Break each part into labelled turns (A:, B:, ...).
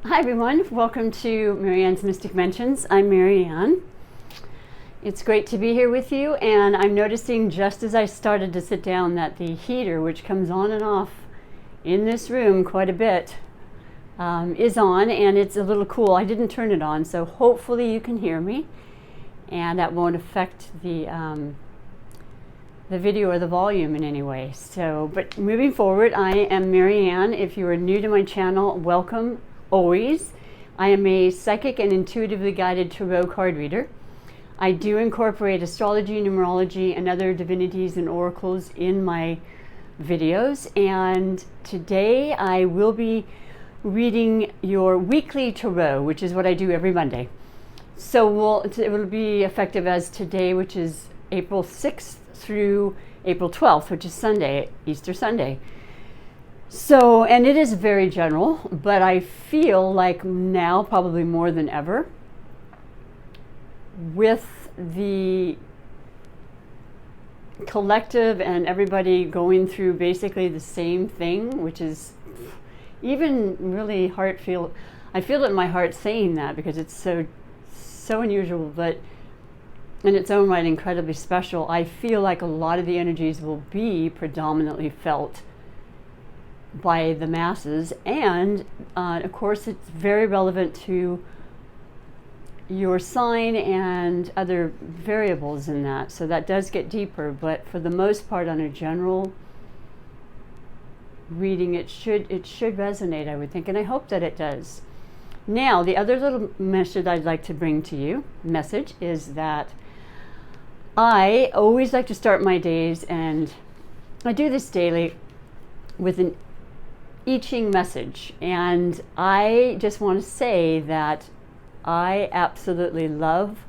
A: Hi everyone, welcome to MaryAnne's Mystic Mentions. I'm MaryAnne. It's great to be here with you, and I'm noticing just as I started to sit down that the heater, which comes on and off in this room quite a bit, is on, and it's a little cool. I didn't turn it on, so hopefully you can hear me, and that won't affect the video or the volume in any way. But moving forward, I am MaryAnne. If you are new to my channel, welcome. Always. I am a psychic and intuitively guided tarot card reader. I do incorporate astrology, numerology, and other divinities and oracles in my videos. And today I will be reading your weekly tarot, which is what I do every Monday. So it will be effective as today, which is April 6th through April 12th, which is Sunday, Easter Sunday. So, and it is very general, but I feel like now, probably more than ever, with the collective and everybody going through basically the same thing, which is even really I feel it in my heart saying that because it's so unusual, but in its own right incredibly special. I feel like a lot of the energies will be predominantly felt by the masses, and of course it's very relevant to your sign and other variables in that, so that does get deeper, but for the most part on a general reading it should resonate, I would think, and I hope that it does. Now the other little message I'd like to bring to you is that I always like to start my days, and I do this daily, with an I Ching message, and I just want to say that I absolutely love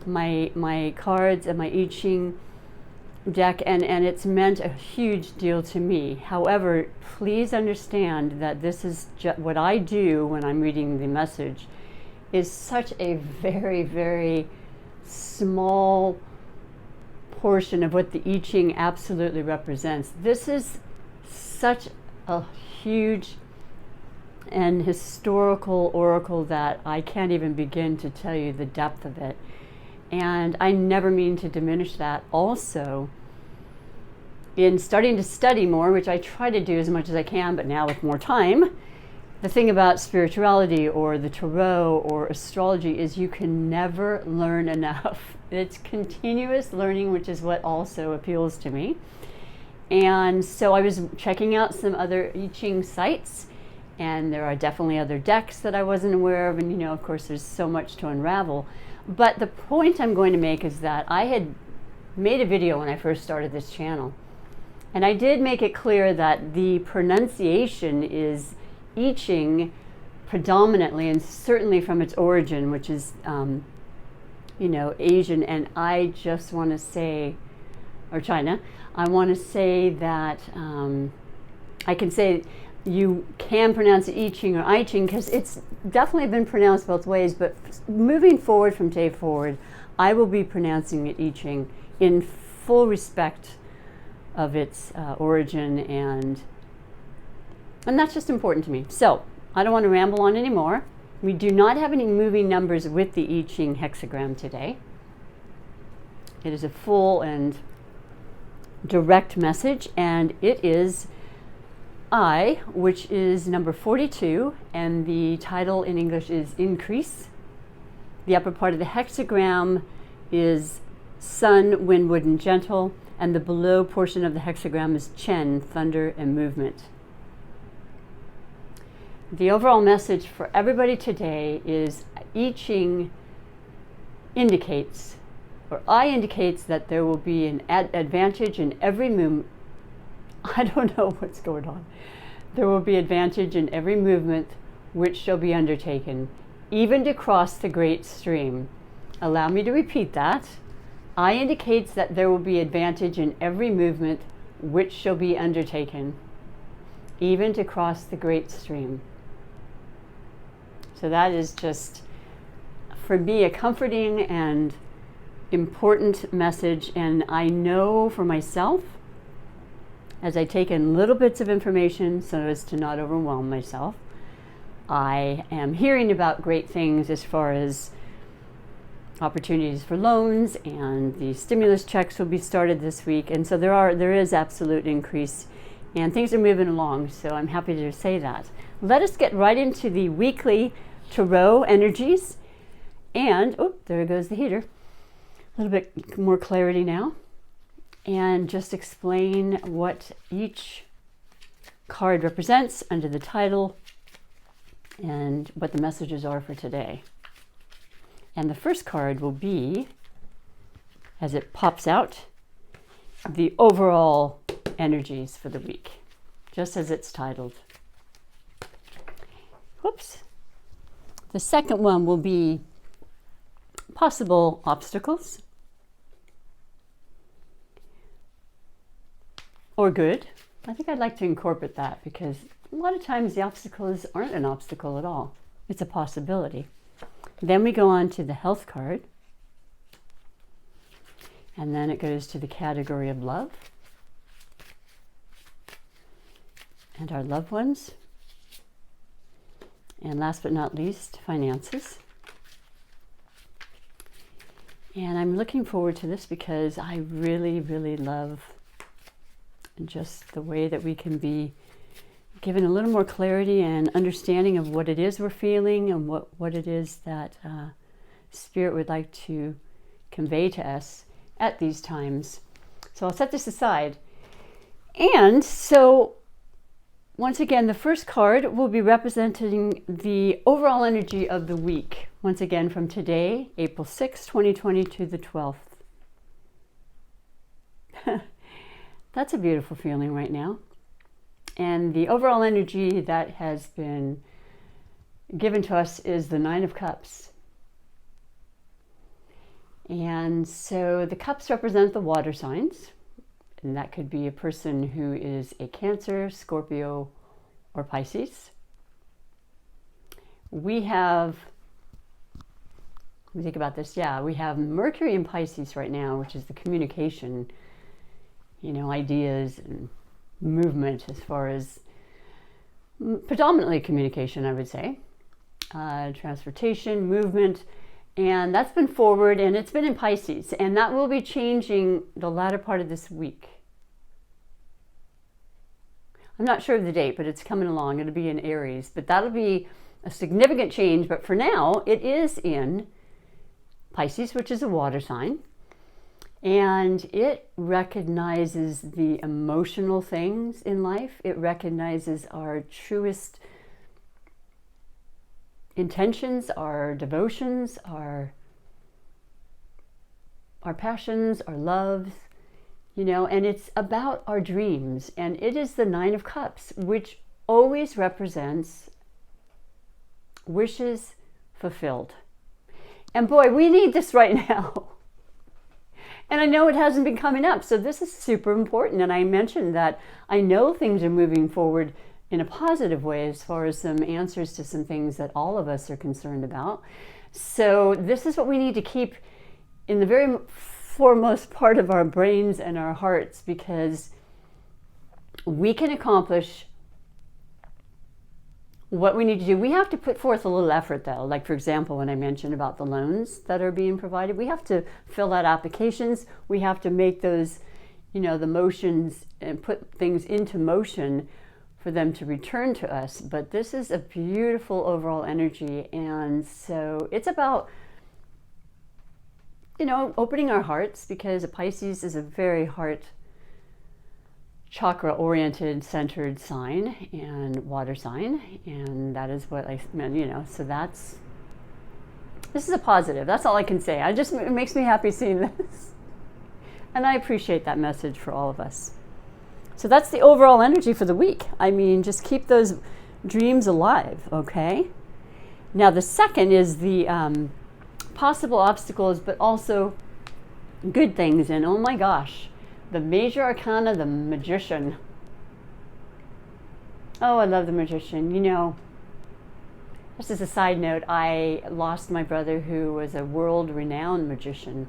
A: my cards and my I Ching deck, and it's meant a huge deal to me. However, please understand that this is what I do when I'm reading the message is such a very, very small portion of what the I Ching absolutely represents. This is such a huge and historical oracle that I can't even begin to tell you the depth of it. And I never mean to diminish that. Also, in starting to study more, which I try to do as much as I can, but now with more time, the thing about spirituality or the tarot or astrology is you can never learn enough. It's continuous learning, which is what also appeals to me. And so I was checking out some other I Ching sites, and there are definitely other decks that I wasn't aware of, and of course there's so much to unravel. But the point I'm going to make is that I had made a video when I first started this channel, and I did make it clear that the pronunciation is I Ching predominantly, and certainly from its origin, which is Asian, and I just want to say, or China, I want to say that I can say you can pronounce it I Ching or I Ching because it's definitely been pronounced both ways, but moving forward from today forward, I will be pronouncing it I Ching in full respect of its origin, and that's just important to me. So I don't want to ramble on anymore. We do not have any moving numbers with the I Ching hexagram today. It is a full and direct message, and it is I, which is number 42, and the title in English is Increase. The upper part of the hexagram is Sun, Wind, Wood, and Gentle, and the below portion of the hexagram is Chen, Thunder, and Movement. The overall message for everybody today is I Ching indicates, or I indicates, that there will be an advantage in every movement. I don't know what's going on. There will be advantage in every movement which shall be undertaken, even to cross the great stream. Allow me to repeat that. I indicates that there will be advantage in every movement which shall be undertaken, even to cross the great stream. So that is just, for me, a comforting and important message, and I know for myself, as I take in little bits of information so as to not overwhelm myself, I am hearing about great things as far as opportunities for loans, and the stimulus checks will be started this week. And so there is absolute increase, and things are moving along. So I'm happy to say that. Let us get right into the weekly tarot energies. And, oh, there goes the heater. A little bit more clarity now. And just explain what each card represents under the title and what the messages are for today. And the first card will be, as it pops out, the overall energies for the week, just as it's titled. Whoops. The second one will be possible obstacles or good. I think I'd like to incorporate that because a lot of times the obstacles aren't an obstacle at all. It's a possibility. Then we go on to the health card. And then it goes to the category of love and our loved ones. And last but not least, finances. And I'm looking forward to this because I really, really love just the way that we can be given a little more clarity and understanding of what it is we're feeling and what it is that Spirit would like to convey to us at these times. So I'll set this aside. And so once again, the first card will be representing the overall energy of the week. Once again, from today, April 6th, 2020 to the 12th. That's a beautiful feeling right now. And the overall energy that has been given to us is the Nine of Cups. And so the cups represent the water signs. And that could be a person who is a Cancer, Scorpio, or Pisces. We have, let me think about this. Yeah, we have Mercury in Pisces right now, which is the communication, ideas and movement as far as predominantly communication, I would say. Transportation, movement, and that's been forward, and it's been in Pisces, and that will be changing the latter part of this week. I'm not sure of the date, but it's coming along. It'll be in Aries, but that'll be a significant change. But for now, it is in Pisces, which is a water sign. And it recognizes the emotional things in life. It recognizes our truest intentions, our devotions, our passions, our loves, and it's about our dreams. And it is the Nine of Cups, which always represents wishes fulfilled. And boy, we need this right now. And I know it hasn't been coming up, so this is super important. And I mentioned that I know things are moving forward in a positive way as far as some answers to some things that all of us are concerned about. So this is what we need to keep in the very foremost part of our brains and our hearts, because we can accomplish what we need to do. We have to put forth a little effort, though. Like, for example, when I mentioned about the loans that are being provided, we have to fill out applications. We have to make those, the motions and put things into motion for them to return to us. But this is a beautiful overall energy. And so it's about, opening our hearts, because a Pisces is a very heart chakra-oriented, centered sign and water sign, and that is what I meant, so this is a positive. That's all I can say. It makes me happy seeing this. And I appreciate that message for all of us. So that's the overall energy for the week. Just keep those dreams alive, okay? Now the second is the possible obstacles, but also good things. And oh my gosh, the major arcana, the Magician. Oh, I love the Magician. Just as a side note, I lost my brother, who was a world-renowned magician,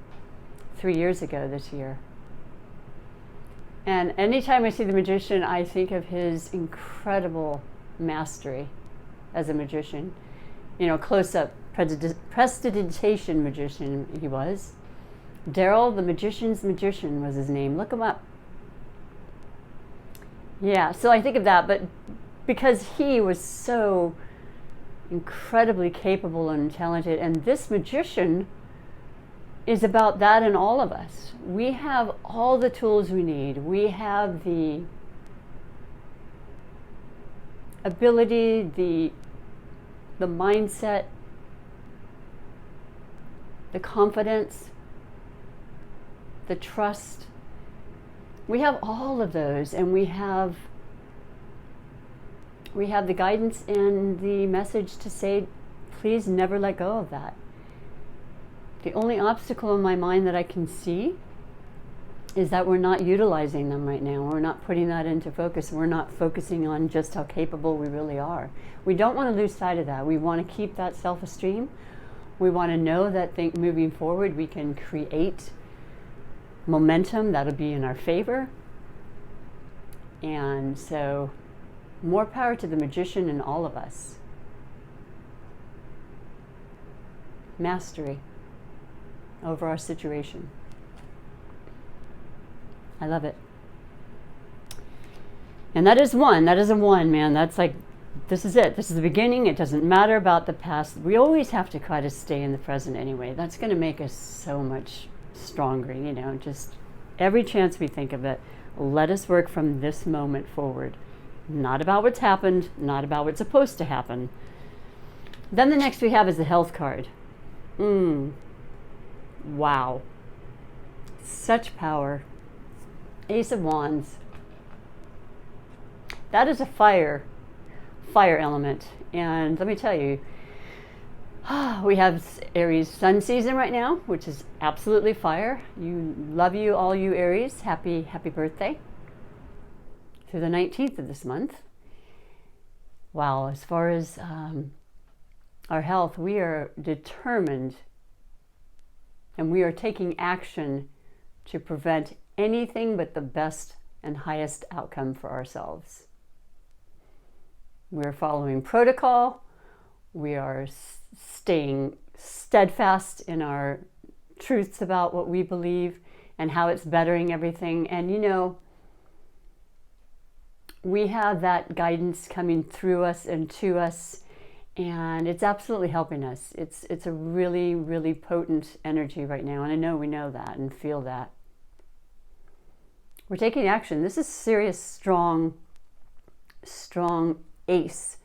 A: 3 years ago this year. And anytime I see the Magician, I think of his incredible mastery as a magician. You know, close-up prestidigitation magician he was. Daryl, the magician's magician was his name. Look him up. Yeah, so I think of that, but because he was so incredibly capable and talented, and this magician is about that in all of us. We have all the tools we need. We have the ability, the mindset, the confidence, the trust. We have all of those, and we have the guidance and the message to say, please never let go of that. The only obstacle in my mind that I can see is that we're not utilizing them right now. We're not putting that into focus. We're not focusing on just how capable we really are. We don't want to lose sight of that. We want to keep that self-esteem. We want to know that moving forward we can create momentum that'll be in our favor. And so, more power to the magician in all of us. Mastery over our situation. I love it. And that is a one, man. That's like, this is it. This is the beginning. It doesn't matter about the past. We always have to try to stay in the present anyway. That's going to make us so much stronger, you know, just every chance we think of it, let us work from this moment forward. Not about what's happened, not about what's supposed to happen. Then the next we have is the health card. Wow. Such power. Ace of Wands. That is a fire element. And let me tell you, we have Aries sun season right now, which is absolutely fire. Love you, all you Aries. Happy birthday. Through the 19th of this month. Wow, as far as our health, we are determined and we are taking action to prevent anything but the best and highest outcome for ourselves. We're following protocol. We are staying steadfast in our truths about what we believe and how it's bettering everything. And you know, we have that guidance coming through us and to us, and it's absolutely helping us. It's a really, really potent energy right now, and I know we know that and feel that. We're taking action. This is serious, strong ace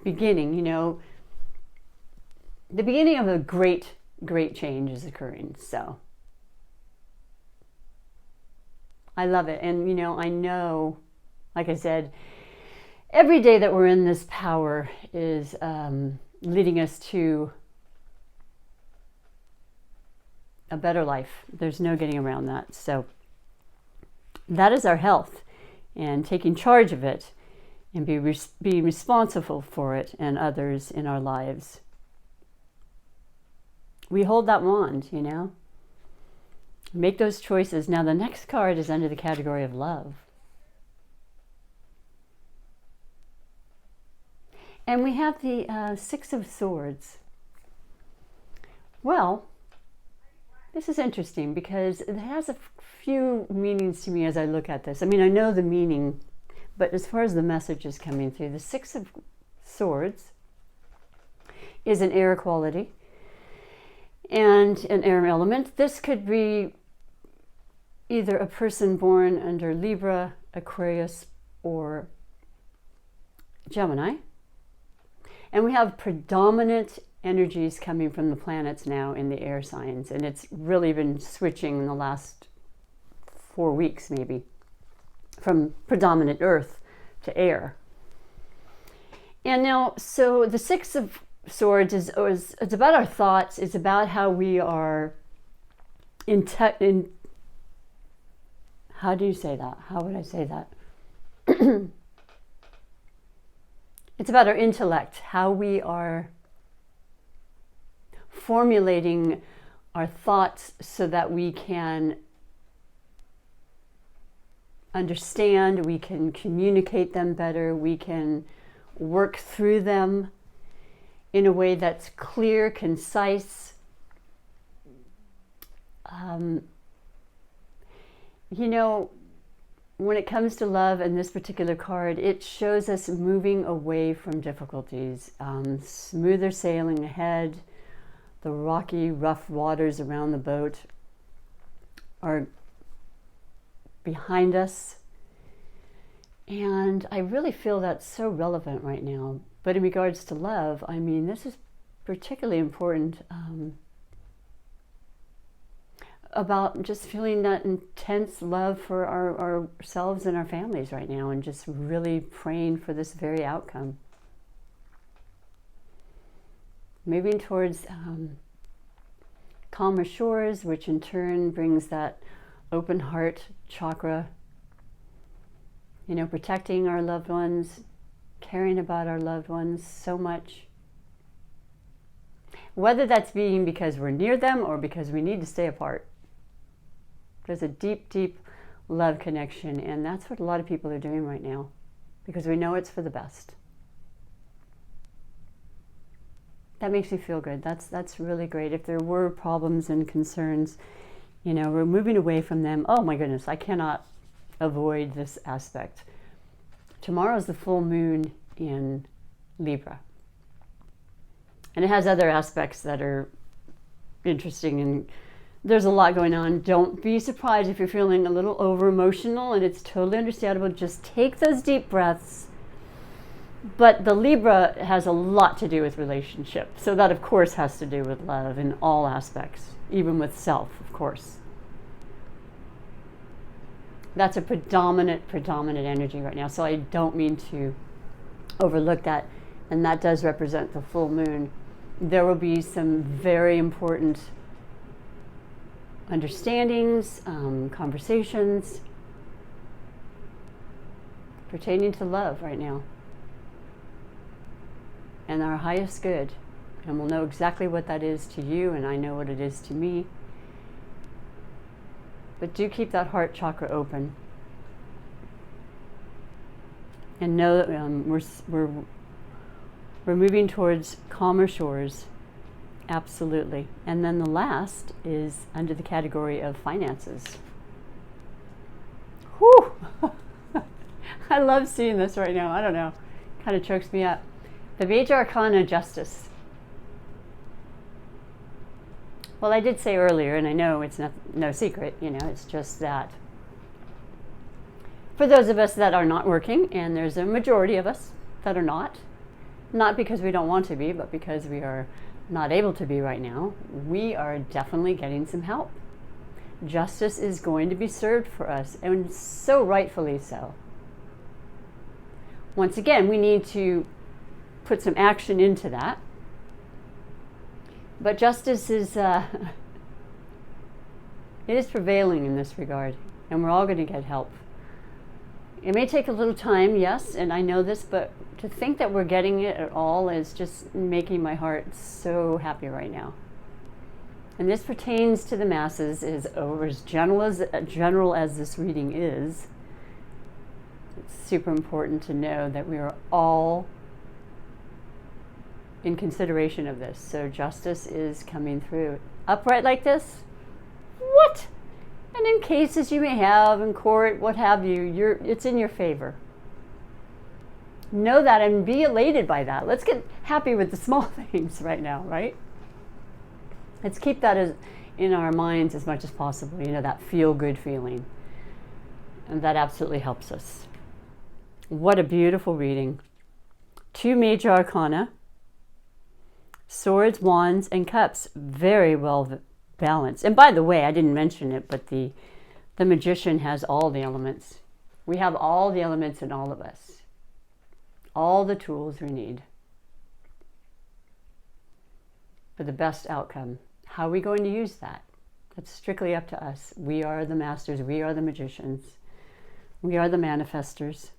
A: beginning, you know. The beginning of a great change is occurring, so I love it. And you know, I know, like I said, every day that we're in this power is leading us to a better life. There's no getting around that. So that is our health, and taking charge of it and be responsible for it and others in our lives. We hold that wand, you know. Make those choices. Now the next card is under the category of love. And we have the Six of Swords. Well, this is interesting because it has a few meanings to me as I look at this. I mean, I know the meaning, but as far as the message is coming through, the Six of Swords is an air quality and an air element. This could be either a person born under Libra, Aquarius, or Gemini. And we have predominant energies coming from the planets now in the air signs. And it's really been switching in the last 4 weeks, maybe, from predominant earth to air. And now, so the Six of Swords is it's about our thoughts. It's about how we are how do you say that? How would I say that? It's about our intellect, how we are formulating our thoughts so that we can understand, we can communicate them better, we can work through them in a way that's clear, concise. You know, when it comes to love and this particular card, it shows us moving away from difficulties, smoother sailing ahead. The rocky, rough waters around the boat are behind us. And I really feel that's so relevant right now. But in regards to love, I mean, this is particularly important about just feeling that intense love for ourselves and our families right now, and just really praying for this very outcome. Moving towards calmer shores, which in turn brings that open heart chakra. You know, protecting our loved ones, caring about our loved ones so much. Whether that's being because we're near them or because we need to stay apart. There's a deep, deep love connection, and that's what a lot of people are doing right now, because we know it's for the best. That makes me feel good. That's really great. If there were problems and concerns, you know, we're moving away from them. Oh my goodness, I cannot avoid this aspect. Tomorrow's the full moon in Libra. And it has other aspects that are interesting, and there's a lot going on. Don't be surprised if you're feeling a little over emotional, and it's totally understandable. Just take those deep breaths. But the Libra has a lot to do with relationship. So that, of course, has to do with love in all aspects, even with self, of course. That's a predominant energy right now. So I don't mean to overlook that. And that does represent the full moon. There will be some very important understandings, conversations pertaining to love right now. And our highest good. And we'll know exactly what that is to you, and I know what it is to me. But do keep that heart chakra open. And know that we're moving towards calmer shores. Absolutely. And then the last is under the category of finances. Whew! I love seeing this right now. I don't know. Kind of chokes me up. The Major Arcana, Justice. Well, I did say earlier, and I know it's no secret, you know, it's just that for those of us that are not working, and there's a majority of us that are not because we don't want to be, but because we are not able to be right now, we are definitely getting some help. Justice is going to be served for us, and so rightfully so. Once again, we need to put some action into that. But justice is it is prevailing in this regard, and we're all going to get help. It may take a little time, yes, and I know this, but to think that we're getting it at all is just making my heart so happy right now. And this pertains to the masses, is over as general as this reading is. It's super important to know that we are all in consideration of this. So justice is coming through. Upright like this? What? And in cases you may have in court, what have you, it's in your favor. Know that and be elated by that. Let's get happy with the small things right now, right? Let's keep that as in our minds as much as possible, you know, that feel-good feeling. And that absolutely helps us. What a beautiful reading. 2 Major Arcana. Swords, Wands, and Cups. Very well balanced. And by the way, I didn't mention it, but the Magician has all the elements. We have all the elements in all of us. All the tools we need for the best outcome. How are we going to use that? That's strictly up to us. We are the masters. We are the magicians. We are the manifestors.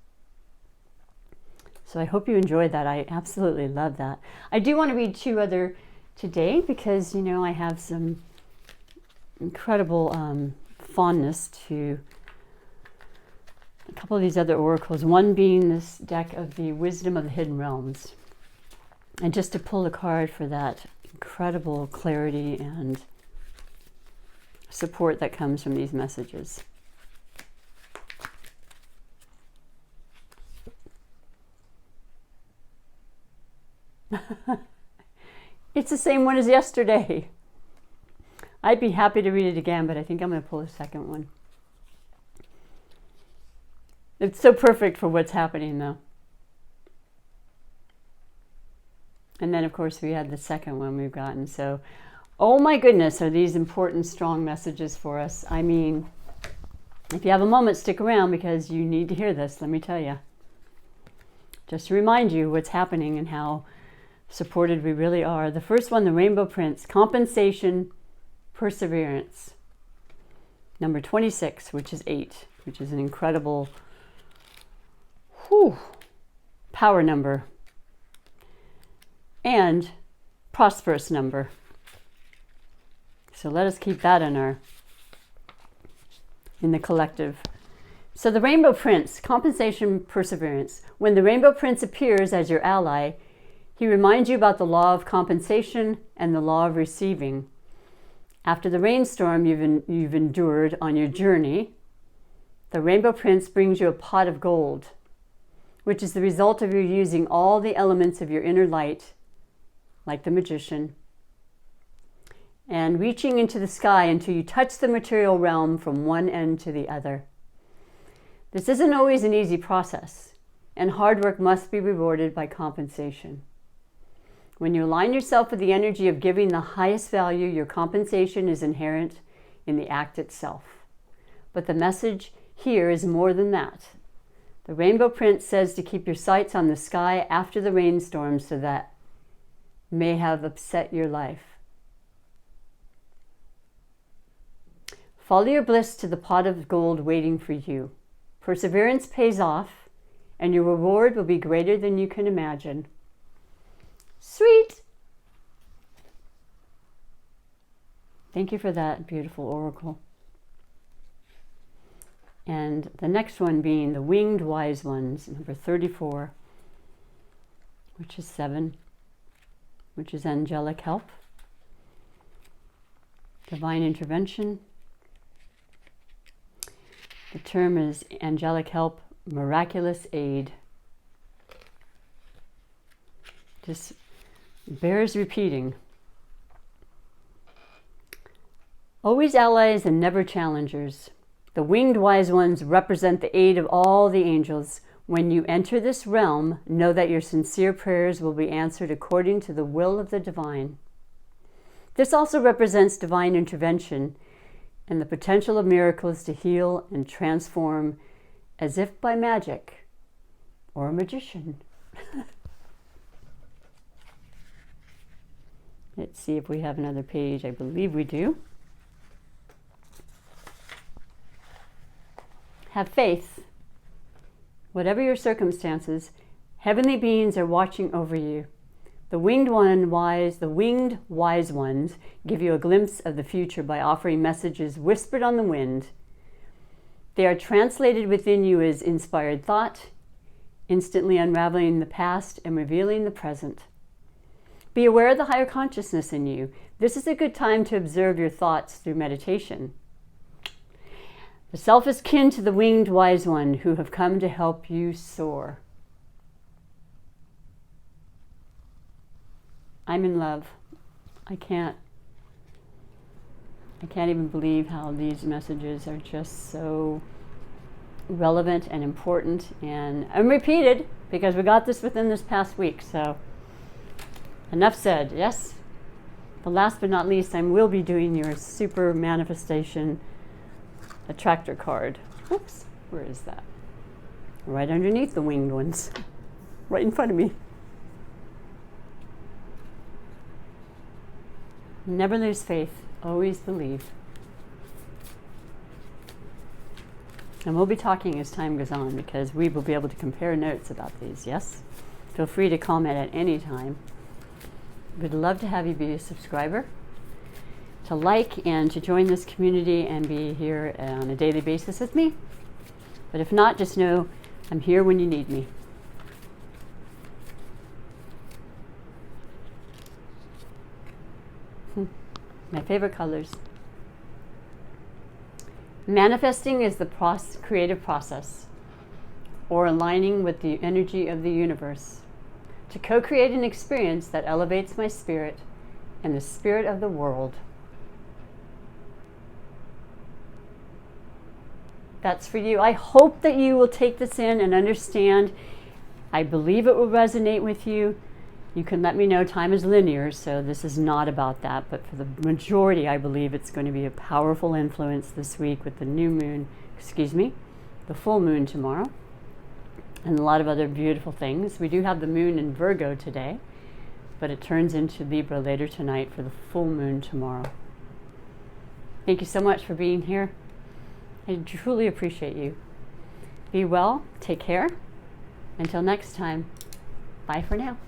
A: So I hope you enjoyed that. I absolutely love that. I do want to read 2 other today because, you know, I have some incredible fondness to a couple of these other oracles. One being this deck of the Wisdom of the Hidden Realms. And just to pull a card for that incredible clarity and support that comes from these messages. It's the same one as yesterday. I'd be happy to read it again, but I think I'm going to pull a second one. It's so perfect for what's happening, though. And then, of course, we had the second one we've gotten. So, oh my goodness, are these important, strong messages for us. I mean, if you have a moment, stick around because you need to hear this, let me tell you. Just to remind you what's happening and how supported we really are. The first one, the Rainbow Prince, compensation, perseverance. Number 26, which is 8, which is an incredible power number. And prosperous number. So let us keep that in the collective. So the Rainbow Prince, compensation, perseverance. When the Rainbow Prince appears as your ally, he reminds you about the law of compensation and the law of receiving. After the rainstorm you've endured on your journey, the Rainbow Prince brings you a pot of gold, which is the result of your using all the elements of your inner light, like the magician, and reaching into the sky until you touch the material realm from one end to the other. This isn't always an easy process, and hard work must be rewarded by compensation. When you align yourself with the energy of giving the highest value, your compensation is inherent in the act itself. But the message here is more than that. The Rainbow Prince says to keep your sights on the sky after the rainstorm so that may have upset your life. Follow your bliss to the pot of gold waiting for you. Perseverance pays off, and your reward will be greater than you can imagine. Sweet! Thank you for that beautiful oracle. And the next one being the Winged Wise Ones, number 34, which is 7, which is angelic help, divine intervention. The term is angelic help, miraculous aid. Just bears repeating. Always allies and never challengers. The Winged Wise Ones represent the aid of all the angels. When you enter this realm, know that your sincere prayers will be answered according to the will of the divine. This also represents divine intervention and the potential of miracles to heal and transform as if by magic or a magician. Let's see if we have another page. I believe we do. Have faith. Whatever your circumstances, heavenly beings are watching over you. The winged wise ones give you a glimpse of the future by offering messages whispered on the wind. They are translated within you as inspired thought, instantly unraveling the past and revealing the present. Be aware of the higher consciousness in you. This is a good time to observe your thoughts through meditation. The self is kin to the winged wise one who have come to help you soar. I'm in love. I can't even believe how these messages are just so relevant and important and repeated because we got this within this past week. So enough said. Yes. But last but not least, I will be doing your super manifestation attractor card. Oops, where is that? Right underneath the winged ones. Right in front of me. Never lose faith. Always believe. And we'll be talking as time goes on because we will be able to compare notes about these, yes? Feel free to comment at any time. We'd love to have you be a subscriber, to like and to join this community and be here on a daily basis with me. But if not, just know I'm here when you need me. My favorite colors. Manifesting is the creative process, or aligning with the energy of the universe, to co-create an experience that elevates my spirit and the spirit of the world. That's for you. I hope that you will take this in and understand. I believe it will resonate with you. You can let me know. Time is linear, so this is not about that. But for the majority, I believe it's going to be a powerful influence this week with the the full moon tomorrow, and a lot of other beautiful things. We do have the moon in Virgo today, but it turns into Libra later tonight for the full moon tomorrow. Thank you so much for being here. I truly appreciate you. Be well. Take care. Until next time. Bye for now.